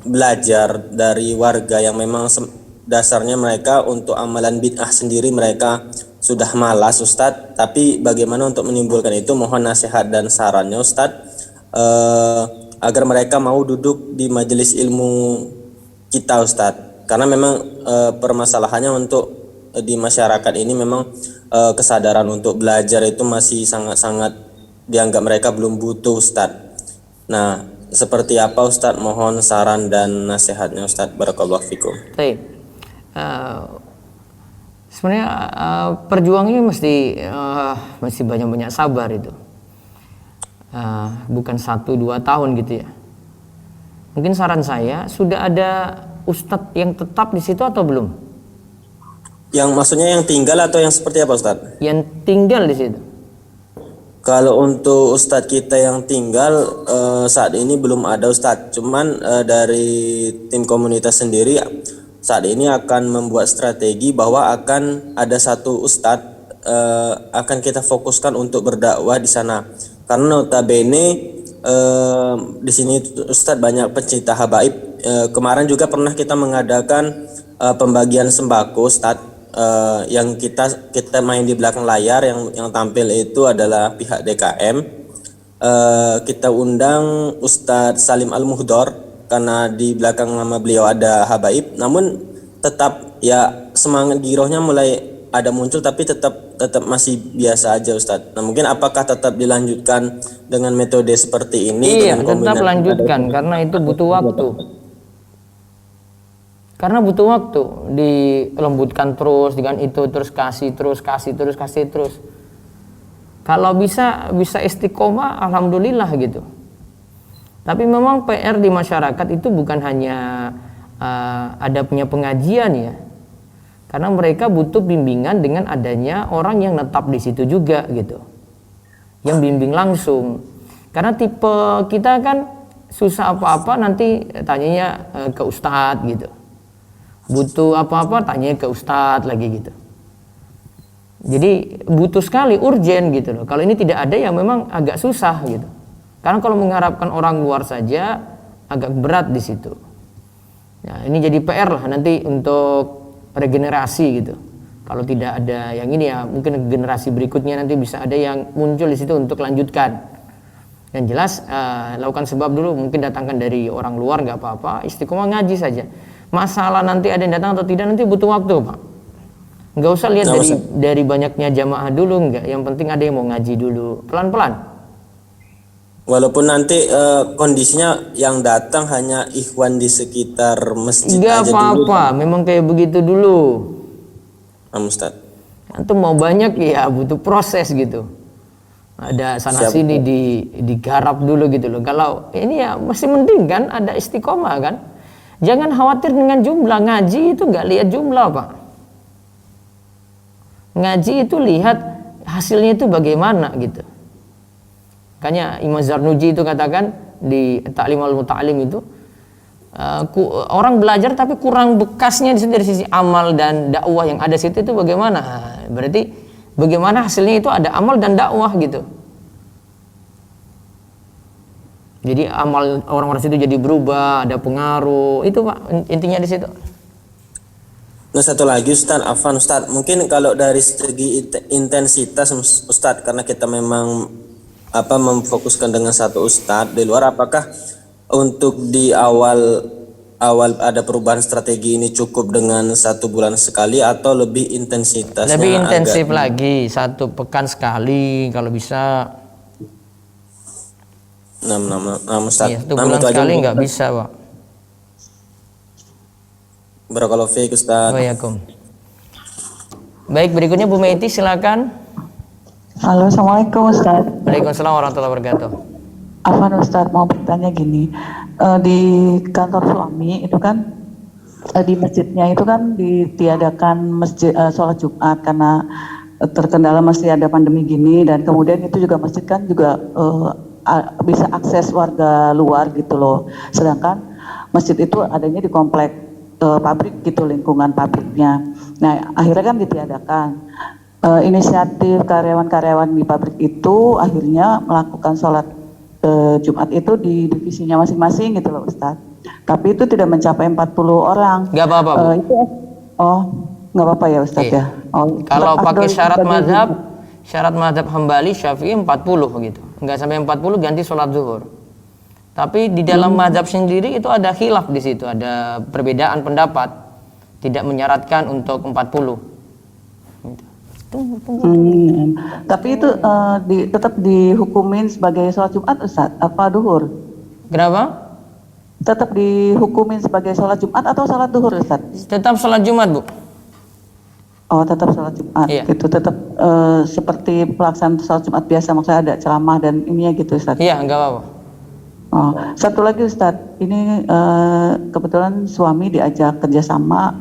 belajar dari warga yang memang dasarnya mereka untuk amalan bid'ah sendiri mereka sudah malas Ustadz, tapi bagaimana untuk menimbulkan itu, mohon nasihat dan sarannya Ustadz, agar mereka mau duduk di majelis ilmu kita Ustadz, karena memang permasalahannya untuk di masyarakat ini memang kesadaran untuk belajar itu masih sangat-sangat dianggap mereka belum butuh Ustadz. Nah, seperti apa Ustadz? Mohon saran dan nasihatnya Ustadz. Barakallahu fikum. Baik. Sebenarnya perjuangannya mesti banyak-banyak sabar itu. Bukan 1-2 tahun gitu ya. Mungkin saran saya, sudah ada ustadz yang tetap di situ atau belum? Yang maksudnya yang tinggal atau yang seperti apa Ustadz? Yang tinggal di situ. Kalau untuk Ustadz kita yang tinggal saat ini belum ada Ustadz. Cuman dari tim komunitas sendiri saat ini akan membuat strategi bahwa akan ada satu Ustadz akan kita fokuskan untuk berdakwah di sana. Karena notabene di sini Ustadz banyak pencinta habaib. Kemarin juga pernah kita mengadakan pembagian sembako Ustadz. Yang kita main di belakang layar, yang tampil itu adalah pihak DKM. Kita undang Ustadz Salim Al-Muhdor karena di belakang nama beliau ada habaib, namun tetap ya semangat girohnya mulai ada muncul, tapi tetap masih biasa aja Ustadz. Nah, mungkin apakah tetap dilanjutkan dengan metode seperti ini? Iya, tetap lanjutkan karena itu butuh waktu. Karena butuh waktu, dilembutkan terus dengan itu, terus kasih terus. Kalau bisa istiqomah, alhamdulillah gitu. Tapi memang PR di masyarakat itu bukan hanya ada punya pengajian ya, karena mereka butuh bimbingan dengan adanya orang yang netap di situ juga gitu, yang bimbing langsung. Karena tipe kita kan susah apa-apa nanti tanyanya ke ustadz gitu. Butuh apa-apa tanya ke ustadz lagi gitu. Jadi butuh sekali, urgen gitu loh. Kalau ini tidak ada ya memang agak susah gitu. Karena kalau mengharapkan orang luar saja agak berat di situ. Nah, ini jadi PR lah nanti untuk regenerasi gitu. Kalau tidak ada yang ini ya mungkin generasi berikutnya nanti bisa ada yang muncul di situ untuk lanjutkan. Yang jelas lakukan sebab dulu, mungkin datangkan dari orang luar nggak apa-apa, istiqomah ngaji saja. Masalah nanti ada yang datang atau tidak nanti butuh waktu Pak. Nggak usah lihat dari banyaknya jamaah dulu, nggak. Yang penting ada yang mau ngaji dulu, pelan-pelan. Walaupun nanti kondisinya yang datang hanya ikhwan di sekitar masjid nggak aja apa-apa, memang kayak begitu dulu. Ustaz. Antum mau banyak ya butuh proses gitu. Ada sana sini digarap dulu gitu loh. Kalau ini ya masih mending kan ada istiqomah kan. Jangan khawatir dengan jumlah, ngaji itu nggak lihat jumlah Pak. Ngaji itu lihat hasilnya itu bagaimana gitu. Makanya Imam Zarnuji itu katakan di Ta'lim al-Muta'alim itu orang belajar tapi kurang bekasnya dari sisi amal dan dakwah yang ada situ itu bagaimana? Berarti bagaimana hasilnya itu ada amal dan dakwah gitu. Jadi amal orang-orang situ jadi berubah, ada pengaruh. Itu Pak, intinya di situ. Nah, satu lagi Ustaz, afwan Ustaz, mungkin kalau dari segi intensitas Ustaz, karena kita memang memfokuskan dengan satu Ustaz di luar, apakah untuk di awal ada perubahan strategi ini cukup dengan 1 bulan sekali atau lebih intensitasnya? Lebih intensif lagi, 1 pekan sekali kalau bisa. Ustaz. Iya, 1 bulan sekali nggak bisa Pak. Barakallahu fiik Ustaz. Waalaikumsalam. Baik, berikutnya Bu Meiti silakan. Halo, assalamualaikum Ustaz. Waalaikumsalam warahmatullahi wabarakatuh. Afwan Ustaz, mau bertanya gini, di kantor suami itu kan di masjidnya itu kan ditiadakan masjid sholat Jumat karena terkendala masih ada pandemi gini, dan kemudian itu juga masjid kan juga bisa akses warga luar gitu loh. Sedangkan masjid itu adanya di komplek pabrik gitu, lingkungan pabriknya. Nah, akhirnya kan ditiadakan. Inisiatif karyawan-karyawan di pabrik itu akhirnya melakukan sholat Jumat itu di divisinya masing-masing gitu loh Ustaz. Tapi itu tidak mencapai 40 orang. Gak apa-apa Bu. Oh, nggak apa-apa ya Ustadz Iya. ya. Oh, Kalau tetap pakai afdol syarat mazhab Hambali, Syafi'i 40 gitu. Enggak sampai 40 ganti sholat zuhur. Tapi di dalam mazhab sendiri itu ada khilaf di situ, ada perbedaan pendapat. Tidak menyaratkan untuk 40. Tapi itu tetap dihukumin sebagai sholat Jumat Ustadz, apa duhur? Kenapa? Tetap dihukumin sebagai sholat Jumat atau sholat duhur Ustadz? Tetap sholat Jumat, Bu. Oh, tetap sholat Jumat. Iya. Itu tetap seperti pelaksanaan sholat Jumat biasa, maksudnya ada ceramah dan ininya gitu Ustadz. Iya, enggak apa-apa. Oh, satu lagi Ustadz, ini kebetulan suami diajak kerjasama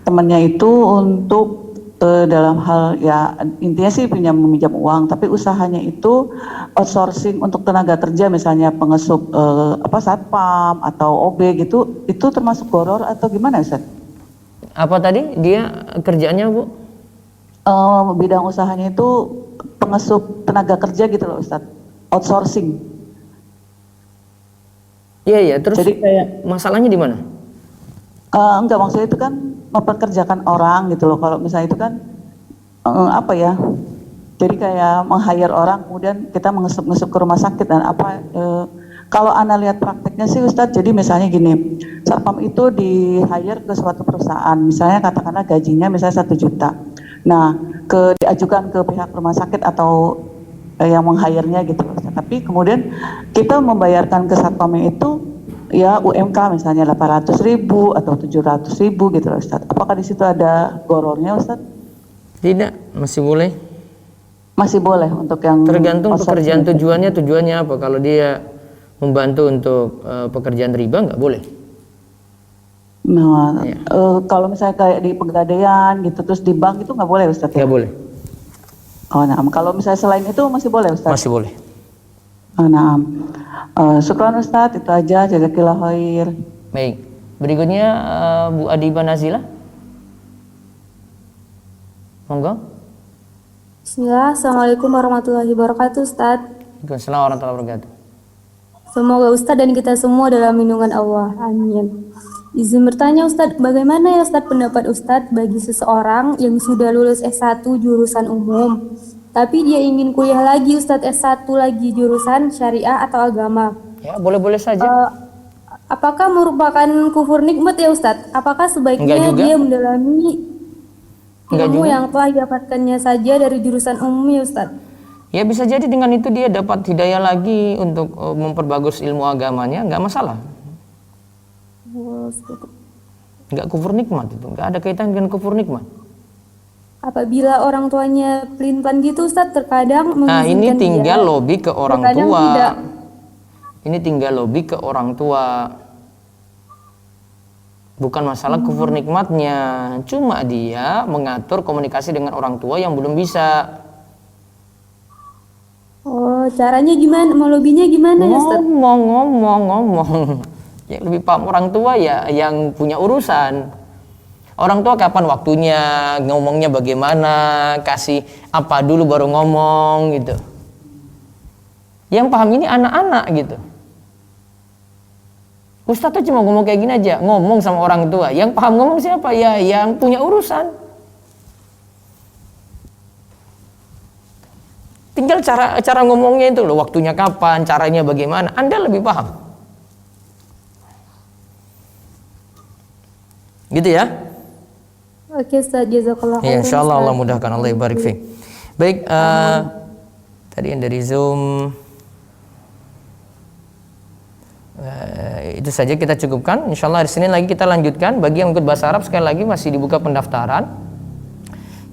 temannya itu untuk dalam hal ya intinya sih meminjam uang, tapi usahanya itu outsourcing untuk tenaga kerja, misalnya pengesup satpam atau OB gitu, itu termasuk goror atau gimana Ustadz? Apa tadi dia kerjaannya, Bu? Bidang usahanya itu pengesup tenaga kerja gitu loh Ustadz, outsourcing. Iya, iya. Terus Jadi kayak masalahnya di mana? enggak, maksudnya itu kan mempekerjakan orang gitu loh. Kalau misalnya itu kan jadi kayak meng-hire orang, kemudian kita mengesup ke rumah sakit dan kalau Anda lihat prakteknya sih Ustadz, jadi misalnya gini, satpam itu di-hire ke suatu perusahaan, misalnya katakanlah gajinya misalnya 1 juta. Nah, diajukan ke pihak rumah sakit atau yang meng-hire-nya gitu loh Ustadz. Tapi kemudian kita membayarkan ke satpamnya itu ya UMK misalnya 800.000 atau 700.000 gitu loh Ustadz. Apakah di situ ada gorornya Ustadz? Tidak, masih boleh. Masih boleh untuk yang Tergantung pekerjaan itu. tujuannya apa. Kalau dia membantu untuk pekerjaan riba nggak boleh. Nah, Iya. kalau misalnya kayak di pegadaian gitu, terus di bank itu nggak boleh Ustadz ya? Nggak boleh. Oh, nah, kalau misalnya selain itu masih boleh Ustadz? Masih boleh. Oh, nah, syukran Ustadz, itu aja, jazakillah khair. Baik. Berikutnya Bu Adiba Nazila. Monggo. Bismillah, Assalamualaikum warahmatullahi wabarakatuh Ustadz. Waalaikumsalam warahmatullahi wabarakatuh. Semoga Ustadz dan kita semua dalam lindungan Allah. Amin. Izin bertanya Ustadz, bagaimana ya Ustadz pendapat Ustadz bagi seseorang yang sudah lulus S1 jurusan umum, tapi dia ingin kuliah lagi Ustadz S1 lagi jurusan syariah atau agama? Ya, boleh-boleh saja. Apakah merupakan kufur nikmat ya Ustadz? Apakah Enggak sebaiknya juga. dia mendalami Enggak ilmu juga. yang telah didapatkannya saja dari jurusan umum ya Ustadz? Ya, bisa jadi dengan itu dia dapat hidayah lagi untuk memperbagus ilmu agamanya, nggak masalah. Nggak kufur nikmat itu, nggak ada kaitan dengan kufur nikmat. Apabila orang tuanya pelin-pelan gitu Ustadz, terkadang Nah, ini mengizinkan tinggal dia, lobby ke orang terkadang tua. tidak. Ini tinggal lobby ke orang tua. Bukan masalah kufur nikmatnya, cuma dia mengatur komunikasi dengan orang tua yang belum bisa. Oh, caranya gimana? Melobinya gimana ya Ustadz? Ngomong. Yang lebih paham orang tua ya yang punya urusan. Orang tua kapan waktunya, ngomongnya bagaimana, kasih apa dulu baru ngomong gitu. Yang paham ini anak-anak gitu. Ustadz tuh cuma ngomong kayak gini aja, ngomong sama orang tua. Yang paham ngomong siapa? Ya yang punya urusan. Tinggal cara ngomongnya itu loh, waktunya kapan, caranya bagaimana, Anda lebih paham. Gitu ya? Oke Ustadz, jazakallah Ya, khairan, insyaallah Allah Ustadz. mudahkan, Allah barik fiik. Baik, tadi yang dari Zoom itu saja kita cukupkan. Insyaallah hari Senin lagi kita lanjutkan. Bagi yang ikut bahasa Arab sekali lagi masih dibuka pendaftaran.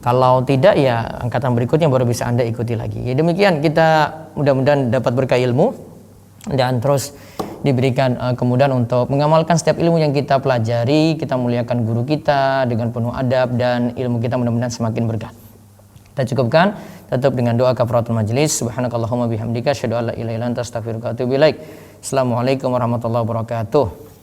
Kalau tidak ya angkatan berikutnya baru bisa Anda ikuti lagi. Ya demikian, kita mudah-mudahan dapat berkah ilmu dan terus diberikan kemudahan untuk mengamalkan setiap ilmu yang kita pelajari. Kita muliakan guru kita dengan penuh adab dan ilmu kita mudah-mudahan semakin berkah. Kita cukupkan, tutup dengan doa kafaratul majelis. Subhanakallahumma bihamdika asyhadu an la ilaha illa anta astaghfiruka wa atubu ilaik. Assalamualaikum warahmatullahi wabarakatuh.